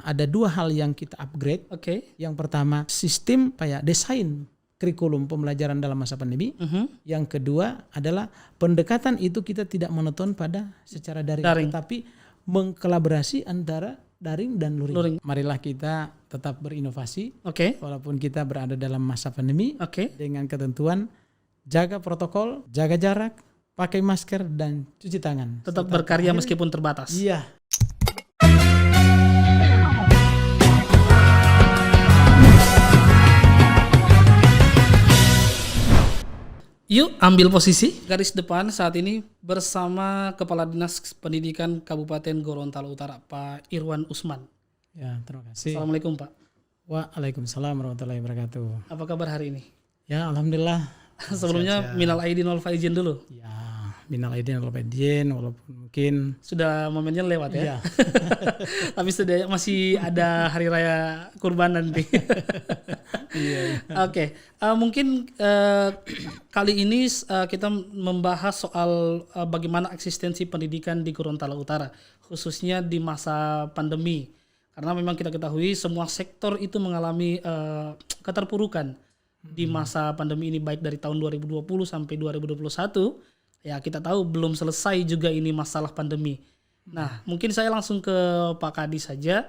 ada 2 hal yang kita upgrade. Oke. Yang pertama sistem desain kurikulum pembelajaran dalam masa pandemi. Yang kedua adalah pendekatan itu kita tidak monoton pada secara daring. Tetapi mengkolaborasi antara daring dan luring. Marilah kita tetap berinovasi. Walaupun kita berada dalam masa pandemi. Dengan ketentuan jaga protokol, jaga jarak, pakai masker dan cuci tangan. Tetap berkarya meskipun terbatas. Iya. Yuk ambil posisi garis depan saat ini bersama Kepala Dinas Pendidikan Kabupaten Gorontalo Utara, Pak Irwan Usman. Ya, terima kasih. Assalamualaikum Pak. Waalaikumsalam warahmatullahi wabarakatuh. Apa kabar hari ini? Ya, alhamdulillah. Sebelumnya minal aidin wal faizin dulu. Ya, minal aidin wal faizin, walaupun mungkin sudah momennya lewat ya. Iya. Tapi masih ada hari raya kurban nanti. Iya. Oke, mungkin kali ini kita membahas soal bagaimana eksistensi pendidikan di Gorontalo Utara, khususnya di masa pandemi. Karena memang kita ketahui semua sektor itu mengalami keterpurukan di masa pandemi ini, baik dari tahun 2020 sampai 2021. Ya, kita tahu belum selesai juga ini masalah pandemi. Nah, mungkin saya langsung ke Pak Kadi saja.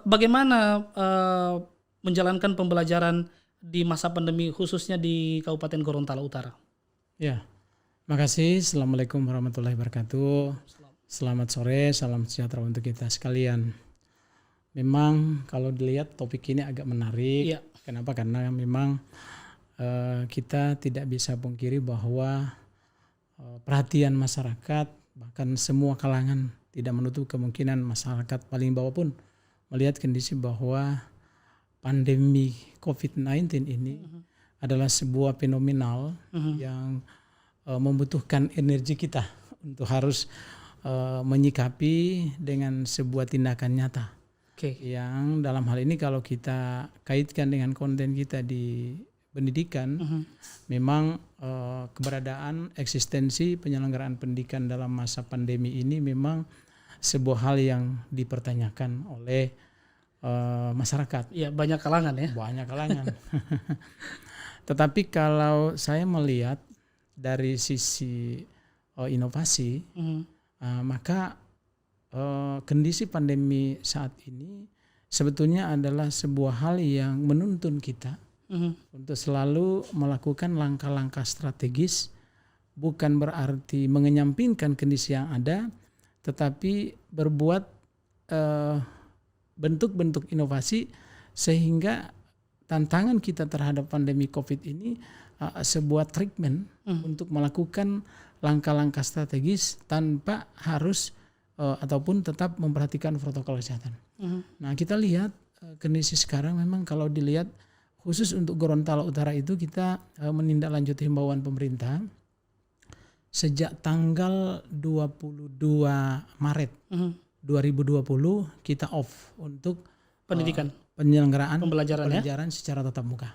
Bagaimana menjalankan pembelajaran di masa pandemi khususnya di Kabupaten Gorontalo Utara? Ya, makasih. Assalamualaikum warahmatullahi wabarakatuh. Selamat sore, salam sejahtera untuk kita sekalian. Memang kalau dilihat topik ini agak menarik. Ya. Kenapa? Karena memang kita tidak bisa pungkiri bahwa perhatian masyarakat, bahkan semua kalangan, tidak menutup kemungkinan masyarakat paling bawah pun melihat kondisi bahwa pandemi COVID-19 ini adalah sebuah fenomenal yang membutuhkan energi kita untuk harus menyikapi dengan sebuah tindakan nyata. Yang dalam hal ini kalau kita kaitkan dengan konten kita di pendidikan, memang keberadaan eksistensi penyelenggaraan pendidikan dalam masa pandemi ini memang sebuah hal yang dipertanyakan oleh masyarakat. Ya, banyak kalangan ya. Banyak kalangan. Tetapi kalau saya melihat dari sisi inovasi, maka kondisi pandemi saat ini sebetulnya adalah sebuah hal yang menuntun kita untuk selalu melakukan langkah-langkah strategis, bukan berarti mengenyampingkan kondisi yang ada, tetapi berbuat bentuk-bentuk inovasi sehingga tantangan kita terhadap pandemi COVID ini sebuah treatment untuk melakukan langkah-langkah strategis tanpa harus ataupun tetap memperhatikan protokol kesehatan. Nah, kita lihat kondisi sekarang memang kalau dilihat khusus untuk Gorontalo Utara itu kita menindaklanjuti himbauan pemerintah sejak tanggal 22 Maret 2020 kita off untuk penyelenggaraan pembelajaran secara tatap muka.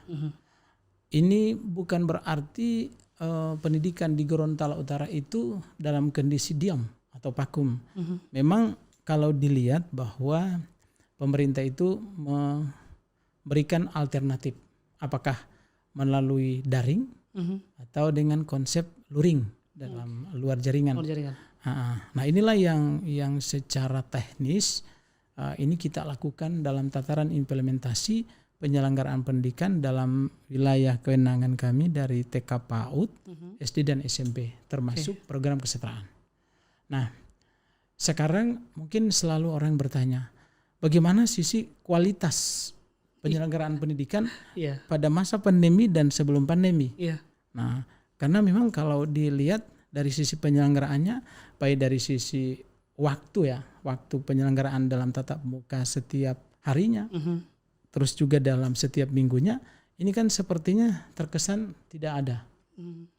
Ini bukan berarti pendidikan di Gorontalo Utara itu dalam kondisi diam atau vakum. Memang kalau dilihat bahwa pemerintah itu memberikan alternatif, apakah melalui daring atau dengan konsep luring dalam luar jaringan. Nah, inilah yang secara teknis ini kita lakukan dalam tataran implementasi penyelenggaraan pendidikan dalam wilayah kewenangan kami dari TK PAUD, SD dan SMP, termasuk program kesetaraan. Nah, sekarang mungkin selalu orang bertanya, bagaimana sisi kualitas penyelenggaraan pendidikan pada masa pandemi dan sebelum pandemi? Nah, karena memang kalau dilihat dari sisi penyelenggaraannya, baik dari sisi waktu penyelenggaraan dalam tatap muka setiap harinya, terus juga dalam setiap minggunya, ini kan sepertinya terkesan tidak ada.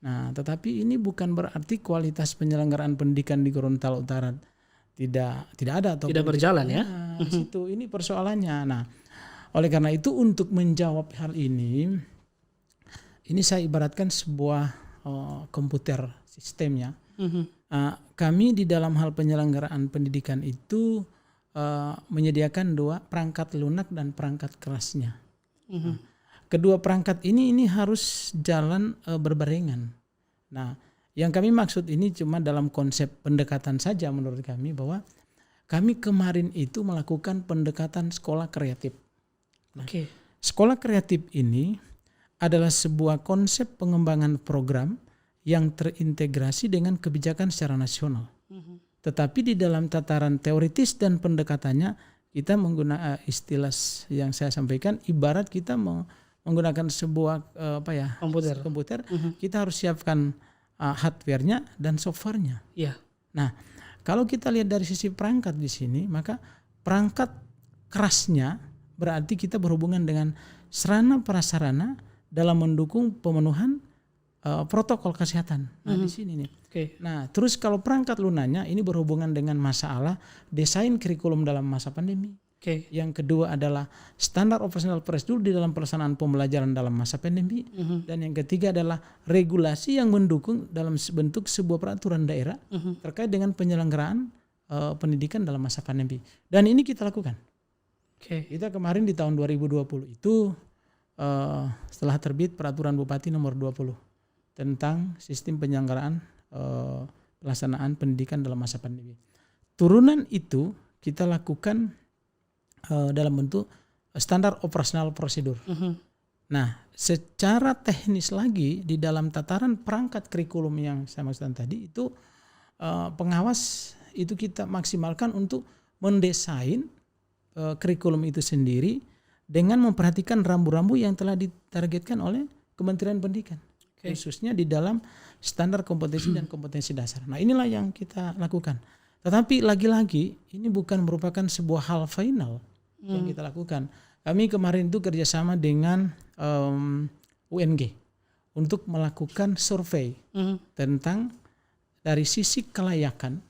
Nah, tetapi ini bukan berarti kualitas penyelenggaraan pendidikan di Gorontalo Utara tidak ada atau tidak berjalan ya. Situ ini persoalannya. Nah, oleh karena itu untuk menjawab hal ini saya ibaratkan sebuah komputer sistemnya. Kami di dalam hal penyelenggaraan pendidikan itu menyediakan 2 perangkat lunak dan perangkat kerasnya. Kedua perangkat ini harus jalan berbarengan. Nah, yang kami maksud ini cuma dalam konsep pendekatan saja menurut kami, bahwa kami kemarin itu melakukan pendekatan sekolah kreatif. Nah, sekolah kreatif ini adalah sebuah konsep pengembangan program yang terintegrasi dengan kebijakan secara nasional. Tetapi di dalam tataran teoritis dan pendekatannya, kita menggunakan istilah yang saya sampaikan, ibarat kita menggunakan sebuah komputer. Kita harus siapkan hardware-nya dan software-nya. Nah, kalau kita lihat dari sisi perangkat di sini, maka perangkat kerasnya berarti kita berhubungan dengan sarana prasarana dalam mendukung pemenuhan protokol kesehatan. Nah, di sini nih. Nah, terus kalau perangkat lunanya ini berhubungan dengan masalah desain kurikulum dalam masa pandemi. Yang kedua adalah standar operasional prosedur di dalam pelaksanaan pembelajaran dalam masa pandemi. Dan yang ketiga adalah regulasi yang mendukung dalam bentuk sebuah peraturan daerah terkait dengan penyelenggaraan pendidikan dalam masa pandemi. Dan ini kita lakukan. Kita kemarin di tahun 2020 itu setelah terbit peraturan Bupati nomor 20 tentang sistem penyelenggaraan pelaksanaan pendidikan dalam masa pandemi. Turunan itu kita lakukan dalam bentuk standar operasional prosedur. Nah, secara teknis lagi di dalam tataran perangkat kurikulum yang saya maksudkan tadi itu pengawas itu kita maksimalkan untuk mendesain kurikulum itu sendiri dengan memperhatikan rambu-rambu yang telah ditargetkan oleh Kementerian Pendidikan, khususnya di dalam standar kompetensi dan kompetensi dasar. Nah, inilah yang kita lakukan. Tetapi lagi-lagi ini bukan merupakan sebuah hal final yang kita lakukan. Kami kemarin itu kerjasama dengan UNG untuk melakukan survei tentang dari sisi kelayakan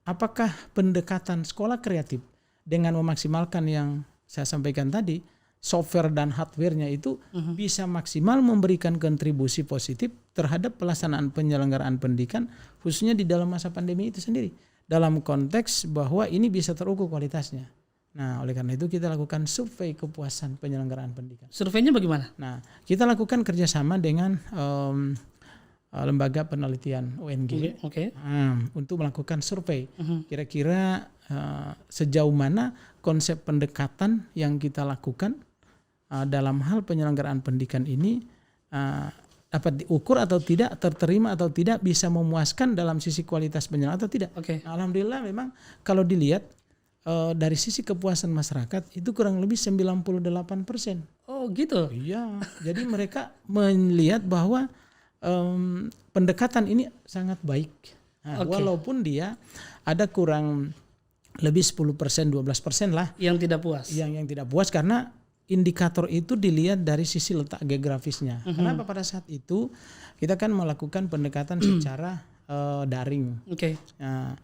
apakah pendekatan sekolah kreatif dengan memaksimalkan yang saya sampaikan tadi, software dan hardware-nya itu bisa maksimal memberikan kontribusi positif terhadap pelaksanaan penyelenggaraan pendidikan khususnya di dalam masa pandemi itu sendiri. Dalam konteks bahwa ini bisa terukur kualitasnya. Nah, oleh karena itu kita lakukan survei kepuasan penyelenggaraan pendidikan. Surveinya bagaimana? Nah, kita lakukan kerjasama dengan lembaga penelitian UNG untuk melakukan survei. Kira-kira sejauh mana konsep pendekatan yang kita lakukan dalam hal penyelenggaraan pendidikan ini dapat diukur atau tidak, terterima atau tidak, bisa memuaskan dalam sisi kualitas penyelenggaraan atau tidak. Nah, alhamdulillah memang kalau dilihat dari sisi kepuasan masyarakat itu kurang lebih 98%. Oh gitu? Iya, jadi mereka melihat bahwa pendekatan ini sangat baik. Nah, walaupun dia ada kurang lebih 10%, 12% lah. Yang tidak puas? Yang tidak puas karena indikator itu dilihat dari sisi letak geografisnya. Kenapa pada saat itu kita kan melakukan pendekatan secara daring. Nah,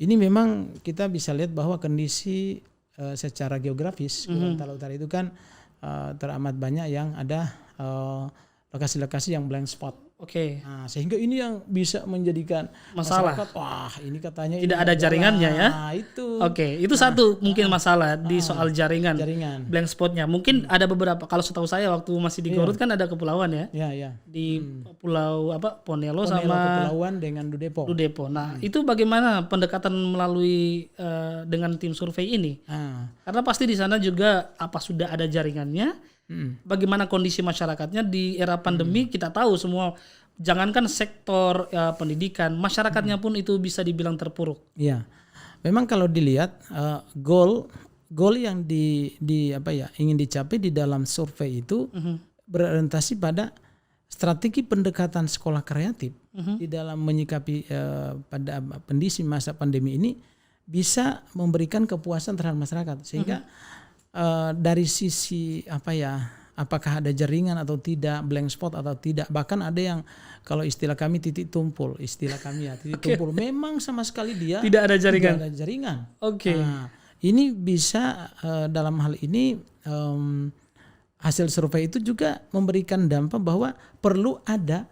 ini memang kita bisa lihat bahwa kondisi secara geografis Gorontalo Utara itu kan teramat banyak yang ada lokasi-lokasi yang blank spot. Nah, sehingga ini yang bisa menjadikan masalah. Masyarakat, wah ini katanya tidak ada jaringannya ya. Nah, itu. Itu satu mungkin masalah di soal jaringan. Blank spotnya. Mungkin ada beberapa, kalau setahu saya waktu masih di Garut kan ada kepulauan ya. Di pulau Ponelo sama Kepulauan dengan Dudepo. Nah, itu bagaimana pendekatan melalui dengan tim survei ini? Karena pasti di sana juga sudah ada jaringannya. Bagaimana kondisi masyarakatnya di era pandemi, kita tahu semua, jangankan sektor pendidikan, masyarakatnya pun itu bisa dibilang terpuruk. Iya, memang kalau dilihat goal yang ingin dicapai di dalam survei itu berorientasi pada strategi pendekatan sekolah kreatif di dalam menyikapi pada kondisi masa pandemi ini bisa memberikan kepuasan terhadap masyarakat, sehingga dari sisi apakah ada jaringan atau tidak, blank spot atau tidak, bahkan ada yang kalau istilah kami titik tumpul, tumpul, memang sama sekali dia tidak ada jaringan. Nah, ini bisa dalam hal ini hasil survei itu juga memberikan dampak bahwa perlu ada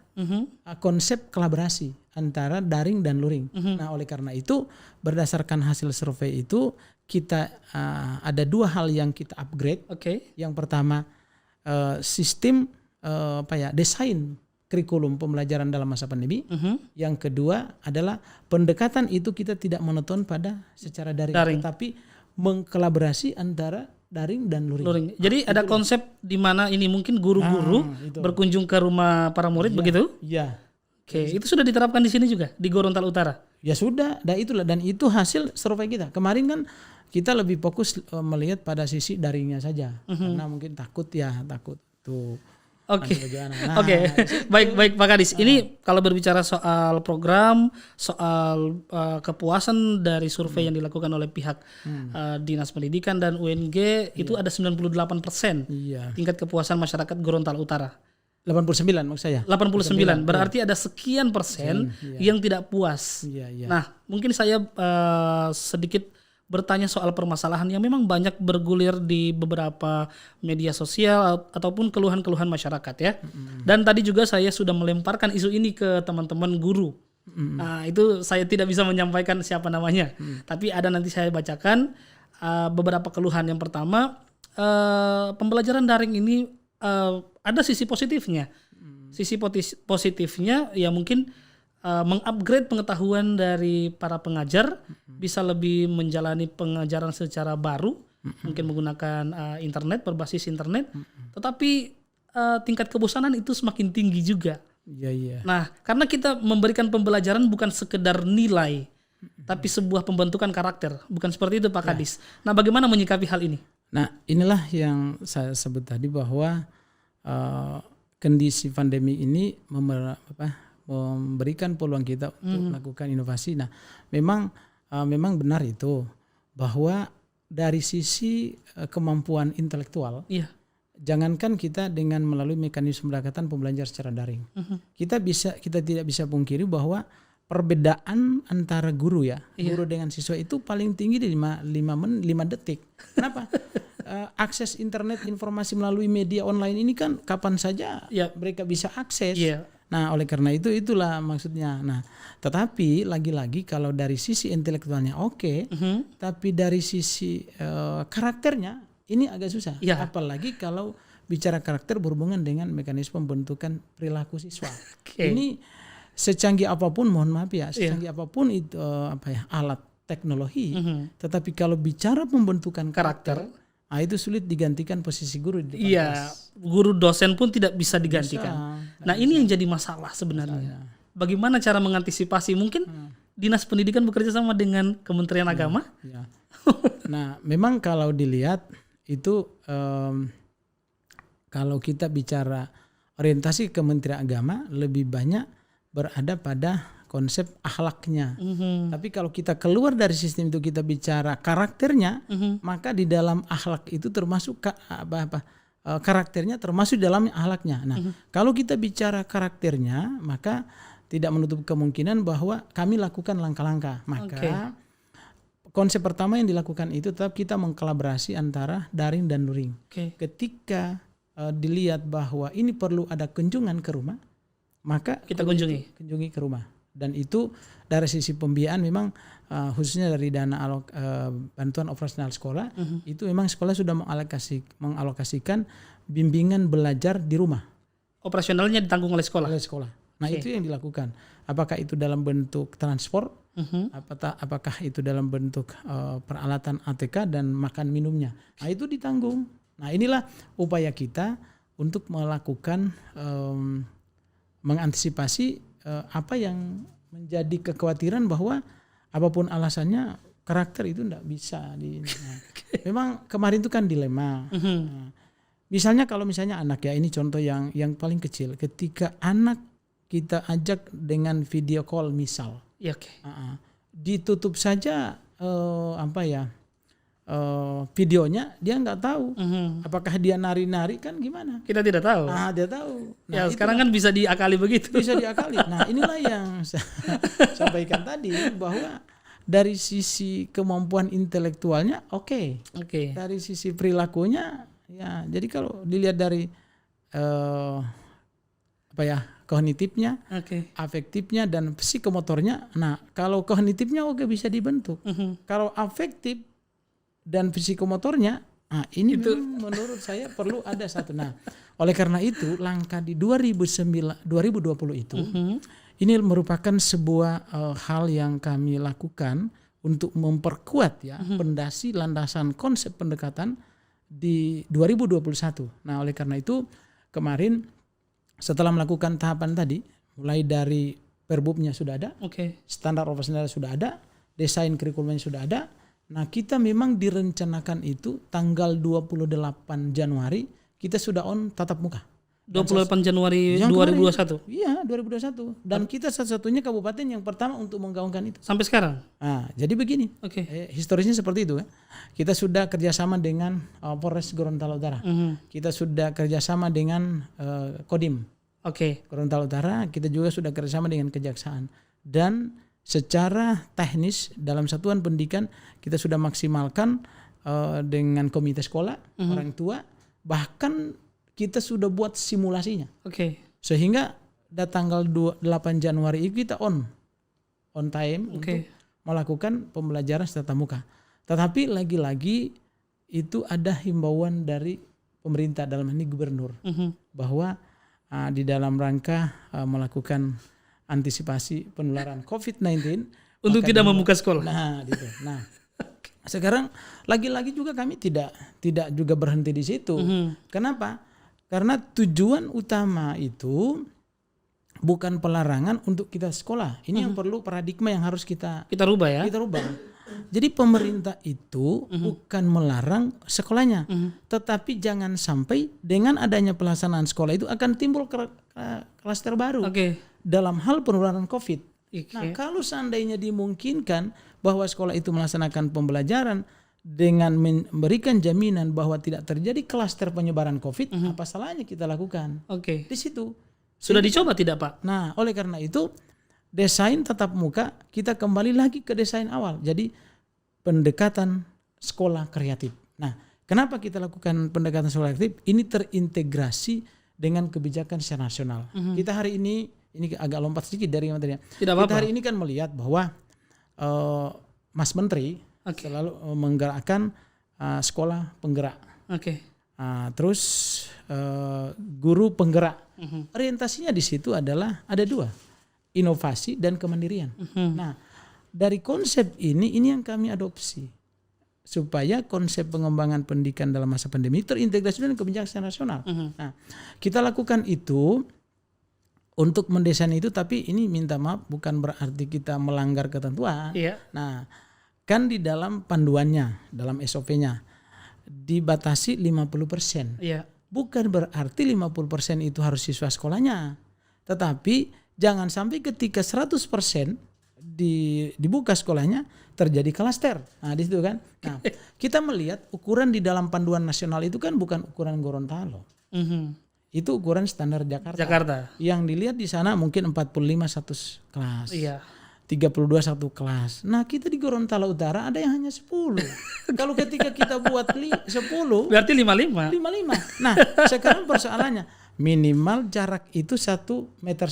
konsep kolaborasi antara daring dan luring. Nah, oleh karena itu berdasarkan hasil survei itu kita ada 2 hal yang kita upgrade. Yang pertama sistem desain kurikulum pembelajaran dalam masa pandemi. Yang kedua adalah pendekatan itu kita tidak monoton pada secara daring. Tetapi mengkolaborasi antara daring dan luring. Jadi ada konsep di mana ini mungkin guru-guru berkunjung ke rumah para murid begitu? Iya. Itu sudah diterapkan di sini juga di Gorontalo Utara. Ya sudah, dan itu hasil survei kita. Kemarin kan kita lebih fokus melihat pada sisi daringnya saja, karena mungkin takut tuh. Baik Pak Kadis. Ini kalau berbicara soal program, soal kepuasan dari survei yang dilakukan oleh pihak Dinas Pendidikan dan UNG itu ada 98% tingkat kepuasan masyarakat Gorontalo Utara. 89 maksud saya. 89 berarti ada sekian persen yang tidak puas. Nah, mungkin saya sedikit bertanya soal permasalahan yang memang banyak bergulir di beberapa media sosial ataupun keluhan-keluhan masyarakat ya. Dan tadi juga saya sudah melemparkan isu ini ke teman-teman guru. Nah, itu saya tidak bisa menyampaikan siapa namanya. Tapi ada nanti saya bacakan beberapa keluhan. Yang pertama, pembelajaran daring ini ada sisi positifnya. Sisi positifnya ya mungkin mengupgrade pengetahuan dari para pengajar, bisa lebih menjalani pengajaran secara baru, mungkin menggunakan internet, berbasis internet, tetapi tingkat kebosanan itu semakin tinggi juga. Nah, karena kita memberikan pembelajaran bukan sekedar nilai, tapi sebuah pembentukan karakter, bukan seperti itu Pak Kadis. Nah, bagaimana menyikapi hal ini? Nah, inilah yang saya sebut tadi bahwa kondisi pandemi ini memberikan peluang kita untuk melakukan inovasi. Nah, memang benar itu bahwa dari sisi kemampuan intelektual, jangankan kita dengan melalui mekanisme pendekatan pembelajaran secara daring, kita tidak bisa pungkiri bahwa perbedaan antara guru guru dengan siswa itu paling tinggi di 5 detik. Kenapa? Akses internet, informasi melalui media online ini kan kapan saja mereka bisa akses. Nah, oleh karena itulah maksudnya. Nah, tetapi lagi-lagi kalau dari sisi intelektualnya tapi dari sisi karakternya ini agak susah. Apalagi kalau bicara karakter berhubungan dengan mekanisme pembentukan perilaku siswa. Ini secanggih apapun, mohon maaf secanggih apapun itu alat teknologi, tetapi kalau bicara pembentukan karakter, itu sulit digantikan posisi guru di depan kelas. Guru dosen pun tidak bisa digantikan. Ini yang jadi masalah sebenarnya. Bagaimana cara mengantisipasi? Mungkin Dinas Pendidikan bekerja sama dengan Kementerian Agama? Nah, memang kalau dilihat itu kalau kita bicara orientasi Kementerian Agama lebih banyak berada pada konsep akhlaknya. Tapi kalau kita keluar dari sistem itu, kita bicara karakternya, maka di dalam akhlak itu termasuk karakternya termasuk dalam akhlaknya. Nah, kalau kita bicara karakternya, maka tidak menutup kemungkinan bahwa kami lakukan langkah-langkah. Maka konsep pertama yang dilakukan itu tetap kita mengkolaborasi antara daring dan luring. Ketika dilihat bahwa ini perlu ada kunjungan ke rumah, maka kita kunjungi ke rumah. Dan itu dari sisi pembiayaan memang khususnya dari dana bantuan operasional sekolah, itu memang sekolah sudah mengalokasikan bimbingan belajar di rumah. Operasionalnya ditanggung oleh sekolah. Nah, itu yang dilakukan. Apakah itu dalam bentuk transport, apakah itu dalam bentuk peralatan ATK dan makan minumnya. Nah, itu ditanggung. Nah, inilah upaya kita untuk melakukan mengantisipasi apa yang menjadi kekhawatiran bahwa apapun alasannya karakter itu tidak bisa memang kemarin itu kan dilema. Misalnya kalau anak ini contoh yang paling kecil, ketika anak kita ajak dengan video call misal, ditutup saja videonya, dia nggak tahu apakah dia nari-nari kan gimana, kita tidak tahu. Dia tahu. Nah, sekarang kan bisa diakali begitu. Bisa diakali. Nah, inilah yang saya sampaikan tadi bahwa dari sisi kemampuan intelektualnya dari sisi perilakunya jadi kalau dilihat dari kognitifnya, Oke. afektifnya dan psikomotornya. Nah, kalau kognitifnya bisa dibentuk. Kalau afektif dan psikomotornya, ini memang menurut saya perlu ada satu. Nah, oleh karena itu langkah di 2020 itu ini merupakan sebuah hal yang kami lakukan untuk memperkuat pondasi landasan konsep pendekatan di 2021. Nah, oleh karena itu kemarin setelah melakukan tahapan tadi, mulai dari perbubnya sudah ada, standar operasional sudah ada, desain kurikulumnya sudah ada. Nah, kita memang direncanakan itu tanggal 28 Januari kita sudah on tatap muka. 28 Januari 2021. Iya, 2021. Dan kita satu-satunya kabupaten yang pertama untuk menggaungkan itu. Sampai sekarang. Nah, jadi begini. Historisnya seperti itu. Kita sudah kerjasama dengan Polres Gorontalo Utara. Kita sudah kerjasama dengan Kodim. Gorontalo Utara. Kita juga sudah kerjasama dengan Kejaksaan. Dan secara teknis dalam satuan pendidikan kita sudah maksimalkan dengan komite sekolah, orang tua, bahkan kita sudah buat simulasinya. Sehingga tanggal 8 Januari itu kita on time untuk melakukan pembelajaran tatap muka. Tetapi lagi-lagi itu ada himbauan dari pemerintah dalam ini gubernur bahwa di dalam rangka melakukan antisipasi penularan COVID-19 untuk tidak membuka sekolah. Nah, sekarang lagi-lagi juga kami tidak juga berhenti di situ. Kenapa? Karena tujuan utama itu bukan pelarangan untuk kita sekolah. Ini yang perlu paradigma yang harus kita rubah ya. Kita rubah. Jadi pemerintah itu bukan melarang sekolahnya, tetapi jangan sampai dengan adanya pelaksanaan sekolah itu akan timbul klaster baru dalam hal penularan COVID. Nah, kalau seandainya dimungkinkan bahwa sekolah itu melaksanakan pembelajaran dengan memberikan jaminan bahwa tidak terjadi klaster penyebaran COVID, apa salahnya kita lakukan? Di situ. Sudah dicoba tidak, Pak? Nah, oleh karena itu desain tatap muka kita kembali lagi ke desain awal. Jadi pendekatan sekolah kreatif. Nah, kenapa kita lakukan pendekatan sekolah kreatif? Ini terintegrasi dengan kebijakan secara nasional. Kita hari ini agak lompat sedikit dari materinya. Kita hari ini kan melihat bahwa Mas Menteri selalu menggerakkan sekolah penggerak. Terus guru penggerak. Orientasinya di situ adalah ada dua, inovasi dan kemandirian. Nah, dari konsep ini yang kami adopsi supaya konsep pengembangan pendidikan dalam masa pandemi terintegrasi dengan kebijakan nasional. Nah, kita lakukan itu untuk mendesain itu, tapi ini minta maaf bukan berarti kita melanggar ketentuan. Nah, kan di dalam panduannya, dalam SOP-nya dibatasi 50%. Bukan berarti 50% itu harus siswa sekolahnya. Tetapi jangan sampai ketika 100% dibuka sekolahnya terjadi klaster. Nah, di situ kan. Nah, kita melihat ukuran di dalam panduan nasional itu kan bukan ukuran Gorontalo. Itu ukuran standar Jakarta. Yang dilihat di sana mungkin 45 satu kelas. 32 satu kelas. Nah, kita di Gorontalo Utara ada yang hanya 10. Kalau ketika kita buat 10 berarti 55. Nah, sekarang persoalannya minimal jarak itu 1,5 meter.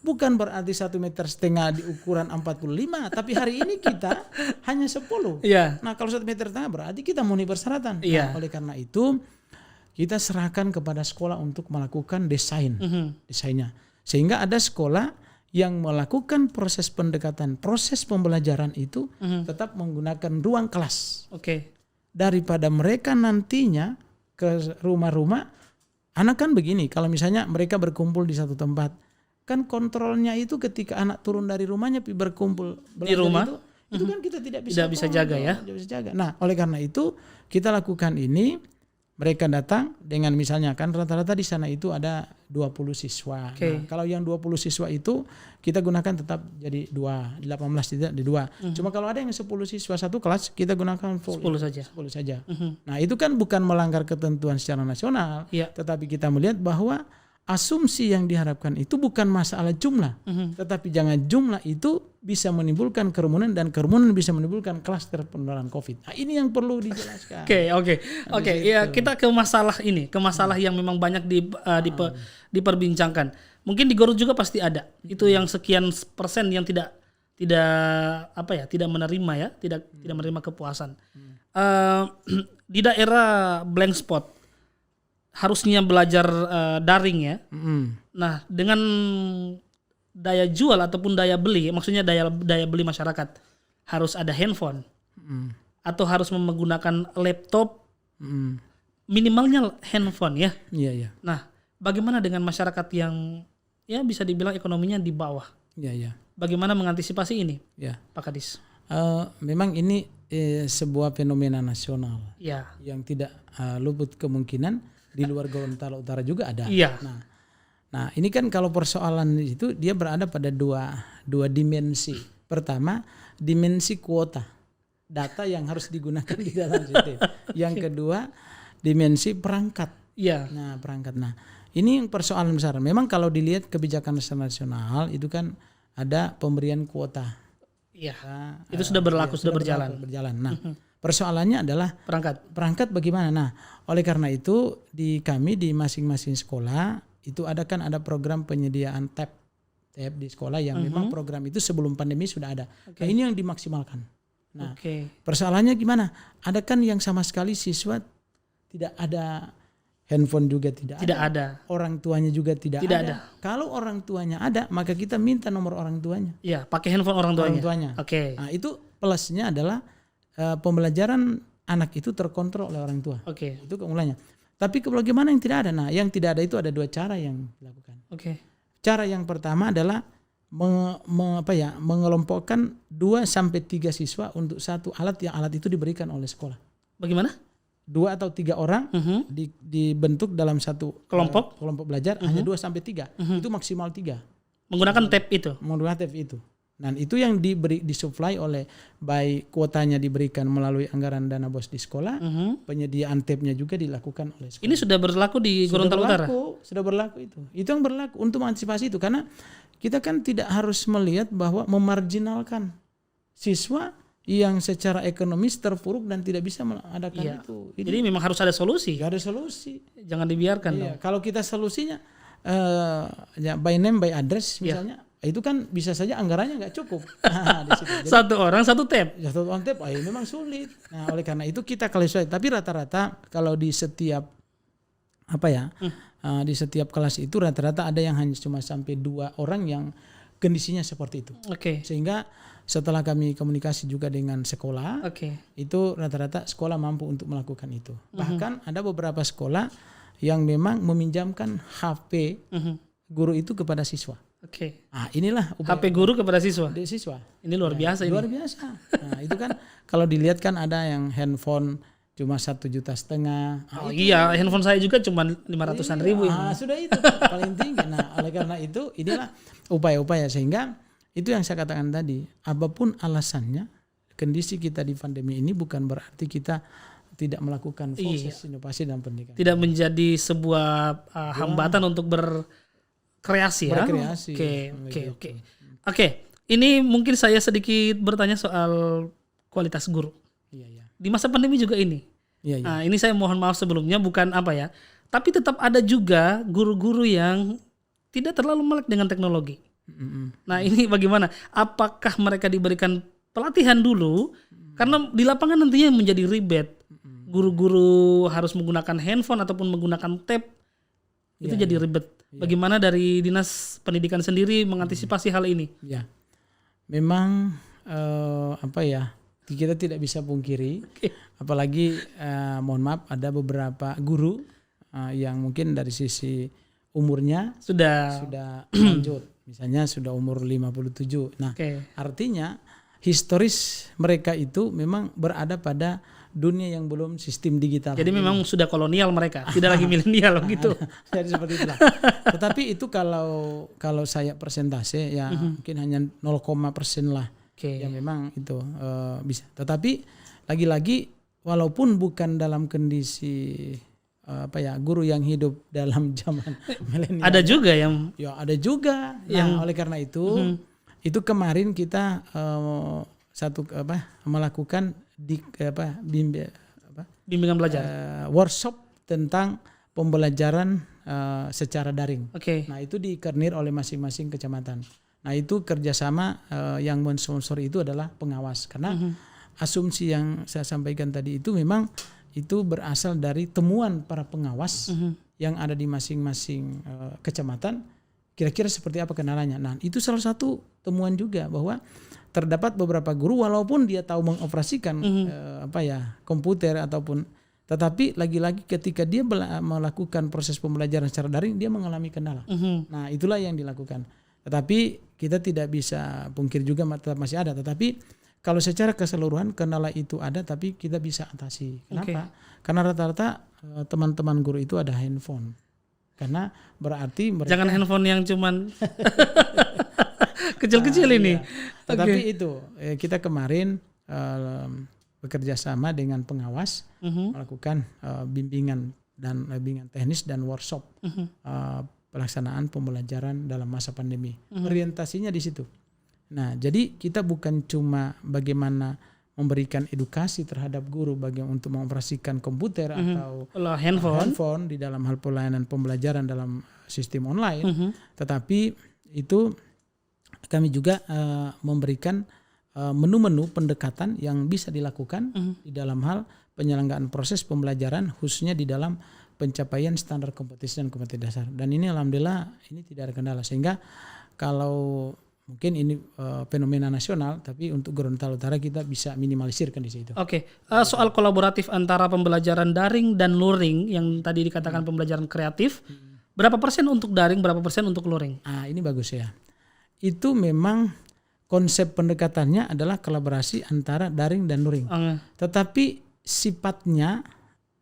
Bukan berarti 1,5 meter di ukuran 45, tapi hari ini kita hanya 10. Nah, kalau 1,5 meter berarti kita memenuhi persyaratan. Nah, oleh karena itu kita serahkan kepada sekolah untuk melakukan desainnya. Sehingga ada sekolah yang melakukan proses pendekatan, proses pembelajaran itu tetap menggunakan ruang kelas. Daripada mereka nantinya ke rumah-rumah, anak kan begini, kalau misalnya mereka berkumpul di satu tempat, kan kontrolnya itu ketika anak turun dari rumahnya berkumpul di rumah, itu kan kita tidak bisa jaga ya. Tidak bisa jaga. Nah, oleh karena itu kita lakukan ini. Mereka datang dengan misalnya kan rata-rata di sana itu ada 20 siswa. Nah, kalau yang 20 siswa itu kita gunakan tetap jadi 18 tidak di 2. Cuma kalau ada yang 10 siswa satu kelas kita gunakan 10 saja. Nah, itu kan bukan melanggar ketentuan secara nasional, tetapi kita melihat bahwa asumsi yang diharapkan itu bukan masalah jumlah, tetapi jangan jumlah itu bisa menimbulkan kerumunan dan kerumunan bisa menimbulkan klaster penularan COVID. Nah, ini yang perlu dijelaskan. Oke. Ya, kita ke masalah ini, ke masalah yang memang banyak diperbincangkan. Mungkin di Garut juga pasti ada. Itu yang sekian persen yang tidak menerima ya, tidak menerima kepuasan. Di daerah blank spot harusnya belajar daring ya. Nah, dengan daya jual ataupun daya beli, maksudnya daya beli masyarakat harus ada handphone atau harus menggunakan laptop, minimalnya handphone ya. Iya. Nah, bagaimana dengan masyarakat yang ya bisa dibilang ekonominya di bawah? Iya. Bagaimana mengantisipasi ini, Pak Kadis? Memang ini sebuah fenomena nasional yang tidak luput kemungkinan di luar Gorontalo Utara juga ada. Iya. Nah, ini kan kalau persoalan itu dia berada pada dua dimensi. Pertama, dimensi kuota data yang harus digunakan di dalam sistem. Yang kedua, dimensi perangkat. Iya. Nah, perangkat. Nah, ini yang persoalan besar. Memang kalau dilihat kebijakan nasional itu kan ada pemberian kuota. Iya. Itu sudah berlaku, sudah berjalan. Nah, persoalannya adalah perangkat bagaimana. Nah, oleh karena itu di masing-masing sekolah itu ada program penyediaan tab di sekolah yang memang program itu sebelum pandemi sudah ada. Nah, ini yang dimaksimalkan. Nah, persoalannya gimana? Ada kan yang sama sekali siswa tidak ada handphone juga tidak ada. Orang tuanya juga tidak ada. Kalau orang tuanya ada, maka kita minta nomor orang tuanya. Iya, pakai handphone orang tuanya. Oke. Nah, itu plusnya adalah pembelajaran anak itu terkontrol oleh orang tua. Itu keunggulannya. Tapi bagaimana yang tidak ada? Nah, yang tidak ada itu ada dua cara yang dilakukan. Cara yang pertama adalah mengelompokkan 2 sampai 3 siswa untuk satu alat yang alat itu diberikan oleh sekolah. Bagaimana? 2 atau 3 orang dibentuk dalam satu kelompok belajar hanya 2 sampai 3. Itu maksimal 3. Menggunakan tab itu. Dan itu yang disuplai oleh baik kuotanya diberikan melalui anggaran dana BOS di sekolah, penyediaan tabnya juga dilakukan oleh sekolah. Ini sudah berlaku di Gorontalo Utara? Sudah berlaku itu. Itu yang berlaku untuk mengantisipasi itu karena kita kan tidak harus melihat bahwa memarginalkan siswa yang secara ekonomis terpuruk dan tidak bisa mengadakan itu. Jadi memang harus ada solusi. Ada solusi. Jangan dibiarkan dong. Kalau kita solusinya by name by address misalnya, itu kan bisa saja anggarannya nggak cukup. Nah, di situ. Jadi, satu orang satu tab. Memang sulit. Nah, oleh karena itu kita klasifikasi. Tapi rata-rata kalau di setiap di setiap kelas itu rata-rata ada yang hanya cuma sampai 2 orang yang kondisinya seperti itu. Sehingga setelah kami komunikasi juga dengan sekolah, itu rata-rata sekolah mampu untuk melakukan itu. Bahkan ada beberapa sekolah yang memang meminjamkan HP guru itu kepada siswa. Inilah HP guru kepada siswa. Ini luar biasa. Luar biasa. Nah, itu kan kalau dilihat kan ada yang handphone cuma 1,5 juta. Handphone saya juga cuma 500-an ribu. Sudah itu paling tinggi. Nah, oleh karena itu inilah upaya-upaya sehingga itu yang saya katakan tadi, apapun alasannya, kondisi kita di pandemi ini bukan berarti kita tidak melakukan proses inovasi dalam pendidikan. Tidak menjadi sebuah hambatan untuk berkreasi. Oke. Ini mungkin saya sedikit bertanya soal kualitas guru. Di masa pandemi juga ini. Nah, ini saya mohon maaf sebelumnya bukan tapi tetap ada juga guru-guru yang tidak terlalu melek dengan teknologi. Nah, ini bagaimana? Apakah mereka diberikan pelatihan dulu? Karena di lapangan nantinya menjadi ribet. Guru-guru harus menggunakan handphone ataupun menggunakan tab. Itu jadi ribet. Bagaimana dari Dinas Pendidikan sendiri mengantisipasi hal ini? Memang kita tidak bisa pungkiri. Apalagi mohon maaf ada beberapa guru yang mungkin dari sisi umurnya sudah lanjut. Misalnya sudah umur 57. Nah, artinya historis mereka itu memang berada pada dunia yang belum sistem digital. Jadi memang sudah kolonial mereka, tidak lagi milenial gitu. Jadi seperti itulah. Tetapi itu kalau saya persentase mungkin hanya 0,% lah. Yang memang itu bisa. Tetapi lagi-lagi walaupun bukan dalam kondisi guru yang hidup dalam zaman milenial. Ada juga yang Ya, ada juga. Nah, oleh karena itu kemarin kita melakukan bimbingan belajar. Workshop tentang pembelajaran secara daring. Oke. Nah, itu dikoordinir oleh masing-masing kecamatan. Nah, itu kerjasama yang mensponsor itu adalah pengawas, karena asumsi yang saya sampaikan tadi itu memang itu berasal dari temuan para pengawas yang ada di masing-masing kecamatan. Kira-kira seperti apa kendalanya. Nah, itu salah satu temuan juga bahwa terdapat beberapa guru walaupun dia tahu mengoperasikan komputer ataupun, tetapi lagi-lagi ketika dia melakukan proses pembelajaran secara daring dia mengalami kendala. Nah, itulah yang dilakukan. Tetapi kita tidak bisa pungkir juga tetap masih ada. Tetapi kalau secara keseluruhan kendala itu ada, tapi kita bisa atasi. Kenapa? Karena rata-rata teman-teman guru itu ada handphone. Karena berarti mereka... Jangan handphone yang cuman kecil-kecil ini. Iya. Tetapi itu kita kemarin bekerja sama dengan pengawas melakukan bimbingan teknis dan workshop pelaksanaan pembelajaran dalam masa pandemi. Orientasinya di situ. Nah, jadi kita bukan cuma bagaimana memberikan edukasi terhadap guru untuk mengoperasikan komputer atau handphone di dalam hal pelayanan pembelajaran dalam sistem online, tetapi itu kami juga memberikan menu-menu pendekatan yang bisa dilakukan di dalam hal penyelenggaraan proses pembelajaran, khususnya di dalam pencapaian standar kompetisi dan kompetisi dasar. Dan ini alhamdulillah ini tidak ada kendala, sehingga kalau mungkin ini fenomena nasional, tapi untuk Gorontalo Utara kita bisa minimalisirkan di situ. Oke. Soal kolaboratif antara pembelajaran daring dan luring yang tadi dikatakan pembelajaran kreatif, berapa persen untuk daring, berapa persen untuk luring? Ini bagus ya. Itu memang konsep pendekatannya adalah kolaborasi antara daring dan luring. Tetapi sifatnya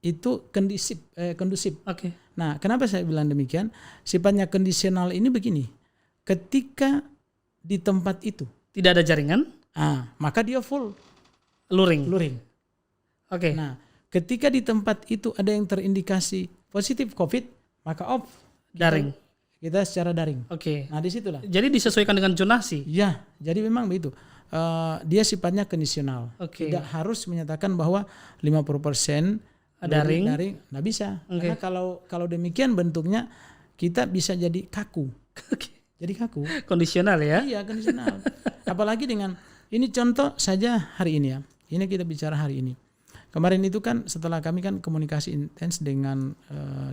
itu kondusif. Oke. Nah, kenapa saya bilang demikian? Sifatnya kondisional ini begini. Ketika di tempat itu tidak ada jaringan, maka dia full luring. Oke. Nah, ketika di tempat itu ada yang terindikasi positif COVID, maka off daring. Kita secara daring. Oke. Nah, disitulah. Jadi disesuaikan dengan zonasi. Ya, jadi memang begitu. Dia sifatnya kondisional. Tidak harus menyatakan bahwa 50% daring, nggak bisa. Karena kalau demikian bentuknya kita bisa jadi kaku. Jadi kaku. Kondisional ya? Iya, kondisional. Apalagi dengan, ini contoh saja hari ini ya. Ini kita bicara hari ini. Kemarin itu kan setelah kami kan komunikasi intens dengan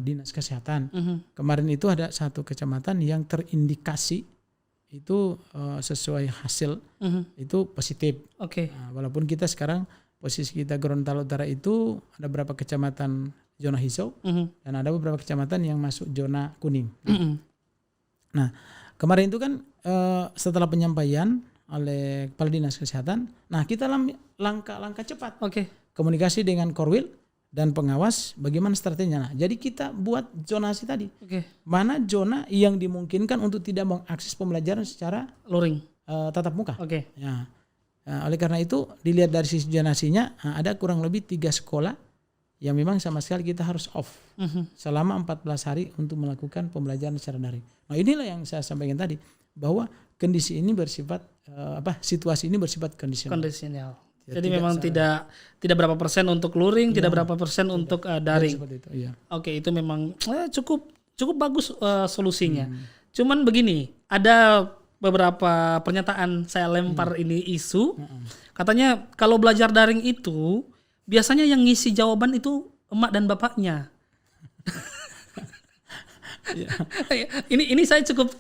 Dinas Kesehatan. Kemarin itu ada satu kecamatan yang terindikasi itu sesuai hasil itu positif. Nah, walaupun kita sekarang posisi kita Gorontalo Utara itu ada beberapa kecamatan zona hijau dan ada beberapa kecamatan yang masuk zona kuning. Nah, kemarin itu kan setelah penyampaian oleh Kepala Dinas Kesehatan, nah kita langkah cepat. Komunikasi dengan Korwil dan pengawas bagaimana strateginya. Nah, jadi kita buat zonasi tadi. Mana zona yang dimungkinkan untuk tidak mengakses pembelajaran secara luring, tatap muka. Ya. Nah, oleh karena itu dilihat dari sisi zonasinya, ada kurang lebih 3 sekolah yang memang sama sekali kita harus off selama 14 hari untuk melakukan pembelajaran secara daring. Nah, inilah yang saya sampaikan tadi bahwa kondisi ini bersifat situasi ini bersifat kondisional. Jadi memang tidak berapa persen untuk luring, tidak berapa persen untuk daring. Itu, iya. Oke, itu memang cukup bagus solusinya. Cuman begini, ada beberapa pernyataan saya lempar ini isu. Katanya kalau belajar daring itu biasanya yang ngisi jawaban itu emak dan bapaknya. Ini saya cukup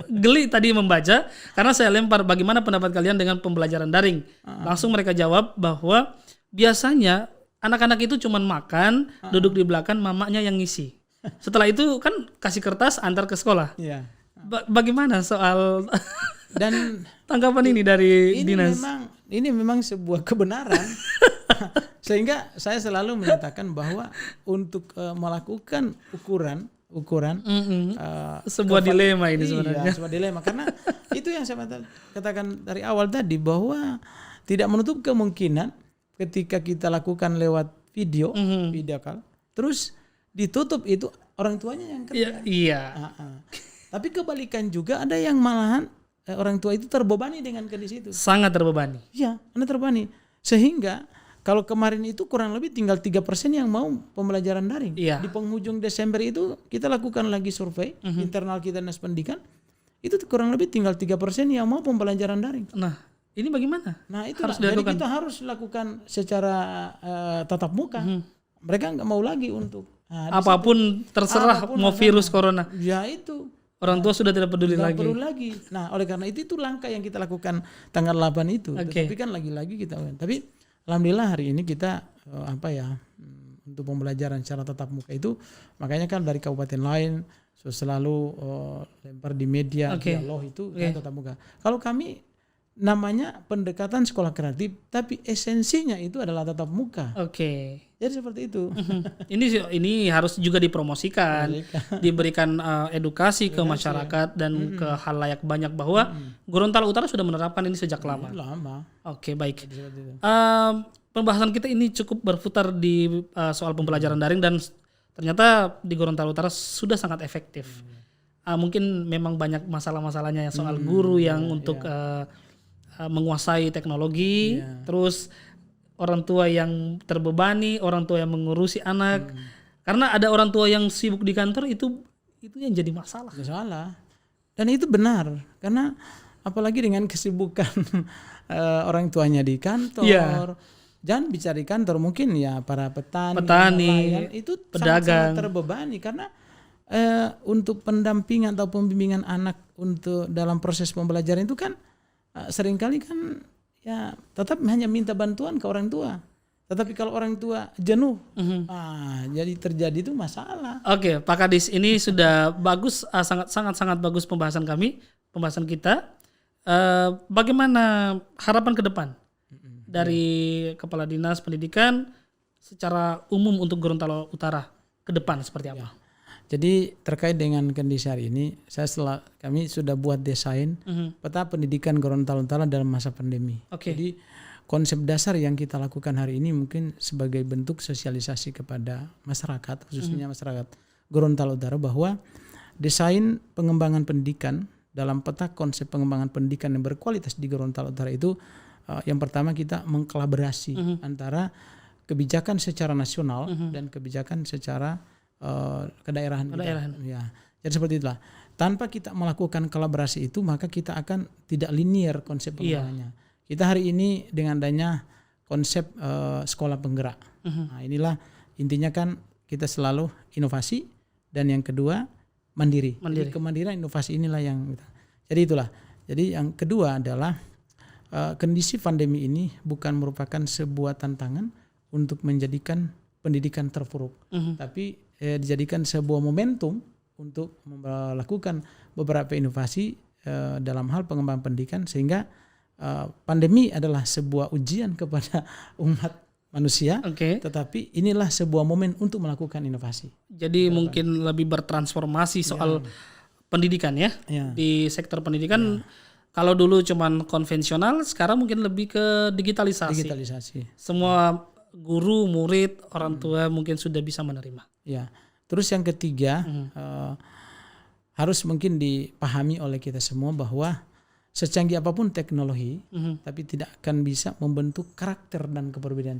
geli tadi membaca karena saya lempar bagaimana pendapat kalian dengan pembelajaran daring. Langsung mereka jawab bahwa biasanya anak-anak itu cuma makan, duduk di belakang, mamanya yang ngisi. Setelah itu kan kasih kertas antar ke sekolah. Bagaimana soal dan tanggapan ini dari Dinas? Ini memang sebuah kebenaran. Sehingga saya selalu menyatakan bahwa untuk melakukan ukuran sebuah dilema ini sebenarnya. Iya, sebuah dilema karena itu yang saya katakan dari awal tadi bahwa tidak menutup kemungkinan ketika kita lakukan lewat video call, terus ditutup itu orang tuanya yang kerja. Iya. Tapi kebalikan juga ada yang malahan orang tua itu terbebani dengan kondisi itu. Sangat terbebani. Iya, Anda terbebani. Sehingga kalau kemarin itu kurang lebih tinggal 3% yang mau pembelajaran daring. Iya. Di penghujung Desember itu kita lakukan lagi survei internal kita Dinas Pendidikan. Itu kurang lebih tinggal 3% yang mau pembelajaran daring. Nah, ini bagaimana? Nah, itu jadi kita harus lakukan secara tatap muka. Mereka nggak mau lagi untuk apapun terserah mau virus corona. Ya itu. Orang tua sudah tidak peduli lagi. Perlu lagi. Nah, oleh karena itu langkah yang kita lakukan tanggal 8 itu. Tapi kan lagi-lagi kita. Tapi alhamdulillah hari ini kita untuk pembelajaran secara tatap muka itu, makanya kan dari kabupaten lain selalu lempar di media dialog itu tatap muka. Kalau kami namanya pendekatan sekolah kreatif, tapi esensinya itu adalah tatap muka. Jadi seperti itu. Ini harus juga dipromosikan, diberikan edukasi ke masyarakat dan ke halayak banyak bahwa Gorontalo Utara sudah menerapkan ini sejak lama. Baik. Pembahasan kita ini cukup berputar di soal pembelajaran daring dan ternyata di Gorontalo Utara sudah sangat efektif. Mungkin memang banyak masalah-masalahnya soal guru yang untuk menguasai teknologi, terus orang tua yang terbebani, orang tua yang mengurusi anak. Karena ada orang tua yang sibuk di kantor itu yang jadi masalah. Dan itu benar, karena apalagi dengan kesibukan orang tuanya di kantor. Jangan bicara di kantor, mungkin ya para petani nelayan, itu pedagang sangat terbebani karena untuk pendampingan atau pembimbingan anak untuk dalam proses pembelajaran itu kan seringkali kan ya tetap hanya minta bantuan ke orang tua. Tetapi kalau orang tua jenuh, jadi terjadi itu masalah. Pak Kadis, ini sudah bagus, sangat bagus pembahasan kita. Bagaimana harapan ke depan dari Kepala Dinas Pendidikan secara umum untuk Gorontalo Utara ke depan seperti apa? Jadi terkait dengan kondisi hari ini, kami sudah buat desain peta pendidikan Gorontalo Utara dalam masa pandemi. Jadi konsep dasar yang kita lakukan hari ini mungkin sebagai bentuk sosialisasi kepada masyarakat, khususnya masyarakat Gorontalo Utara, bahwa desain pengembangan pendidikan dalam peta konsep pengembangan pendidikan yang berkualitas di Gorontalo Utara itu yang pertama kita mengkolaborasi antara kebijakan secara nasional dan kebijakan secara kedaerahan. Ya, jadi seperti itulah. Tanpa kita melakukan kolaborasi itu, maka kita akan tidak linear konsep pengembangannya. Kita hari ini dengan adanya konsep sekolah penggerak. Nah, inilah intinya kan kita selalu inovasi dan yang kedua mandiri. Jadi kemandirian inovasi inilah yang kita. Jadi itulah. Jadi yang kedua adalah kondisi pandemi ini bukan merupakan sebuah tantangan untuk menjadikan pendidikan terpuruk, tapi dijadikan sebuah momentum untuk melakukan beberapa inovasi dalam hal pengembangan pendidikan, sehingga pandemi adalah sebuah ujian kepada umat manusia, tetapi inilah sebuah momen untuk melakukan inovasi. Jadi mungkin lebih bertransformasi soal pendidikan ya. Di sektor pendidikan. Kalau dulu cuman konvensional, sekarang mungkin lebih ke digitalisasi. Semua guru, murid, orang tua mungkin sudah bisa menerima. Ya. Terus yang ketiga, harus mungkin dipahami oleh kita semua bahwa secanggih apapun teknologi, tapi tidak akan bisa membentuk karakter dan kepribadian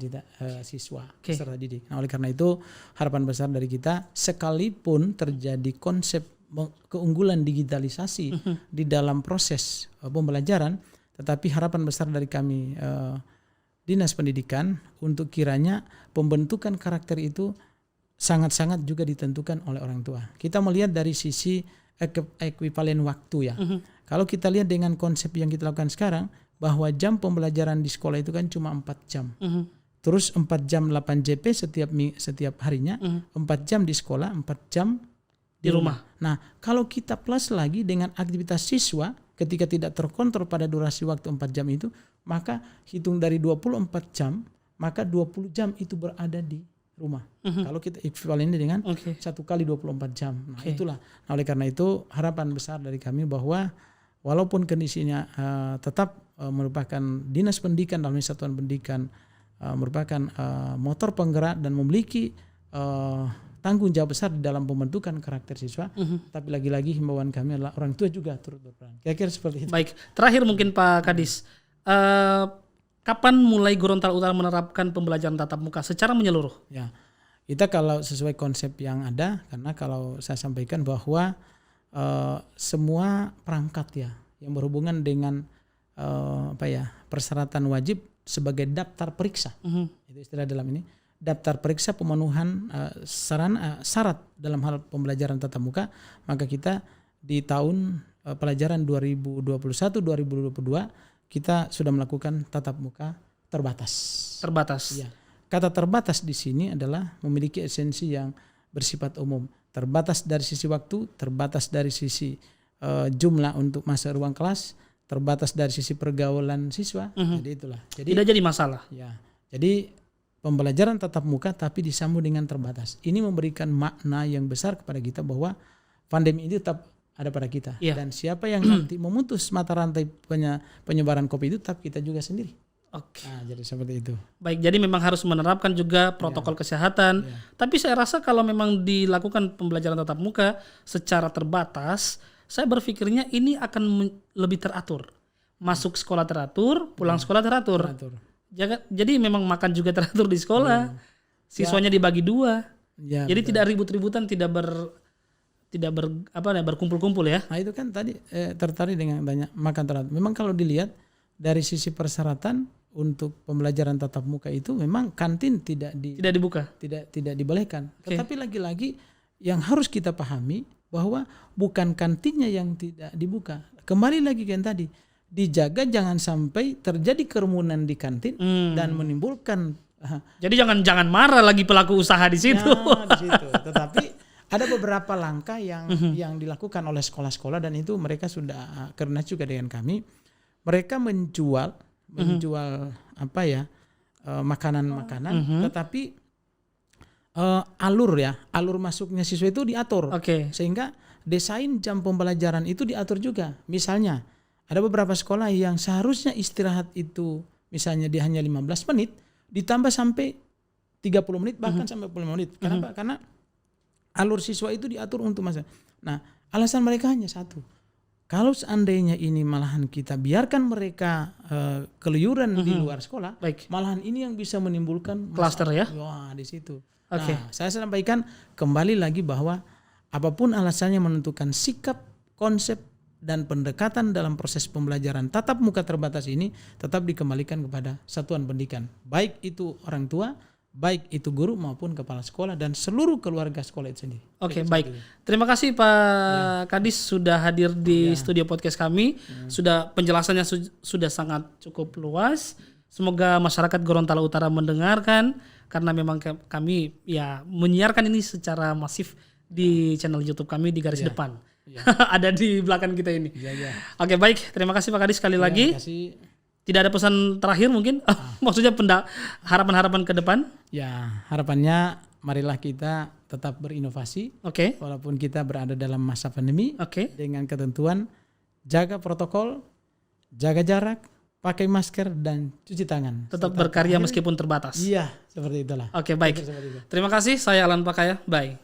siswa peserta didik. Nah, oleh karena itu harapan besar dari kita, sekalipun terjadi konsep keunggulan digitalisasi di dalam proses pembelajaran, tetapi harapan besar dari kami Dinas Pendidikan untuk kiranya pembentukan karakter itu sangat-sangat juga ditentukan oleh orang tua. Kita melihat dari sisi ekuivalen waktu ya. Kalau kita lihat dengan konsep yang kita lakukan sekarang, bahwa jam pembelajaran di sekolah itu kan cuma 4 jam. Terus 4 jam 8 JP setiap harinya, 4 jam di sekolah, 4 jam di rumah. Nah, kalau kita plus lagi dengan aktivitas siswa ketika tidak terkontrol pada durasi waktu 4 jam itu, maka hitung dari 24 jam, maka 20 jam itu berada di rumah. Kalau kita ekuivalennya dengan 1 kali 24 jam. Nah, itulah. Nah, oleh karena itu harapan besar dari kami bahwa walaupun kondisinya tetap merupakan Dinas Pendidikan dalam satuan pendidikan merupakan motor penggerak dan memiliki tanggung jawab besar di dalam pembentukan karakter siswa. Tapi lagi-lagi himbauan kami adalah orang tua juga turut berperan. Kira-kira seperti itu. Baik, terakhir mungkin Pak Kadis, kapan mulai Gorontalo Utara menerapkan pembelajaran tatap muka secara menyeluruh? Ya, kita kalau sesuai konsep yang ada, karena kalau saya sampaikan bahwa semua perangkat ya yang berhubungan dengan persyaratan wajib sebagai daftar periksa, itu istilah dalam ini, daftar periksa pemenuhan syarat dalam hal pembelajaran tatap muka, maka kita di tahun pelajaran 2021-2022 kita sudah melakukan tatap muka terbatas. Terbatas. Ya. Kata terbatas di sini adalah memiliki esensi yang bersifat umum. Terbatas dari sisi waktu, terbatas dari sisi jumlah untuk masuk ruang kelas, terbatas dari sisi pergaulan siswa. Jadi itulah. Jadi tidak jadi masalah. Ya. Jadi pembelajaran tatap muka tapi disambung dengan terbatas. Ini memberikan makna yang besar kepada kita bahwa pandemi ini tetap ada pada kita. Dan siapa yang nanti memutus mata rantai penyebaran COVID itu tetap kita juga sendiri. Oke. Nah, jadi seperti itu. Baik, jadi memang harus menerapkan juga protokol kesehatan. Tapi saya rasa kalau memang dilakukan pembelajaran tatap muka secara terbatas, saya berpikirnya ini akan lebih teratur. Masuk sekolah teratur, pulang sekolah teratur. Jadi memang makan juga teratur di sekolah. Siswanya dibagi 2. Jadi betul. Tidak ribut-ributan, tidak berkumpul-kumpul ya. Nah, itu kan tadi tertarik dengan banyak makan teratur. Memang kalau dilihat dari sisi persyaratan untuk pembelajaran tatap muka itu memang kantin tidak dibuka, tidak dibolehkan. Tetapi lagi-lagi yang harus kita pahami bahwa bukan kantinnya yang tidak dibuka. Kembali lagi ke yang tadi, dijaga jangan sampai terjadi kerumunan di kantin dan menimbulkan. Jadi jangan marah lagi pelaku usaha di situ. Ya, di situ. Tetapi ada beberapa langkah yang dilakukan oleh sekolah-sekolah dan itu mereka sudah karena juga dengan kami, mereka menjual makanan-makanan, tetapi alur masuknya siswa itu diatur, sehingga desain jam pembelajaran itu diatur juga. Misalnya ada beberapa sekolah yang seharusnya istirahat itu misalnya dia hanya 15 menit, ditambah sampai 30 menit bahkan sampai 40 menit. Kenapa? Karena alur siswa itu diatur untuk masa. Nah, alasan mereka hanya satu. Kalau seandainya ini malahan kita biarkan mereka keluyuran di luar sekolah, malahan ini yang bisa menimbulkan klaster ya. Wah, di situ. Nah, saya sampaikan kembali lagi bahwa apapun alasannya menentukan sikap, konsep dan pendekatan dalam proses pembelajaran tatap muka terbatas ini tetap dikembalikan kepada satuan pendidikan. Baik itu orang tua, baik itu guru maupun kepala sekolah dan seluruh keluarga sekolah itu sendiri. Oke, baik. Terima kasih Pak Kadis sudah hadir di studio podcast kami. Sudah penjelasannya sudah sangat cukup luas. Semoga masyarakat Gorontalo Utara mendengarkan karena memang kami menyiarkan ini secara masif di channel YouTube kami di garis depan. Ada di belakang kita ini. Oke, baik. Terima kasih Pak Kadis sekali lagi. Terima kasih. Tidak ada pesan terakhir mungkin? Maksudnya harapan-harapan ke depan? Ya, harapannya marilah kita tetap berinovasi. Walaupun kita berada dalam masa pandemi. Dengan ketentuan jaga protokol, jaga jarak, pakai masker dan cuci tangan. Tetap berkarya meskipun terbatas. Iya, seperti itulah. Oke, baik. Terima kasih. Saya Alan Pakaya. Bye.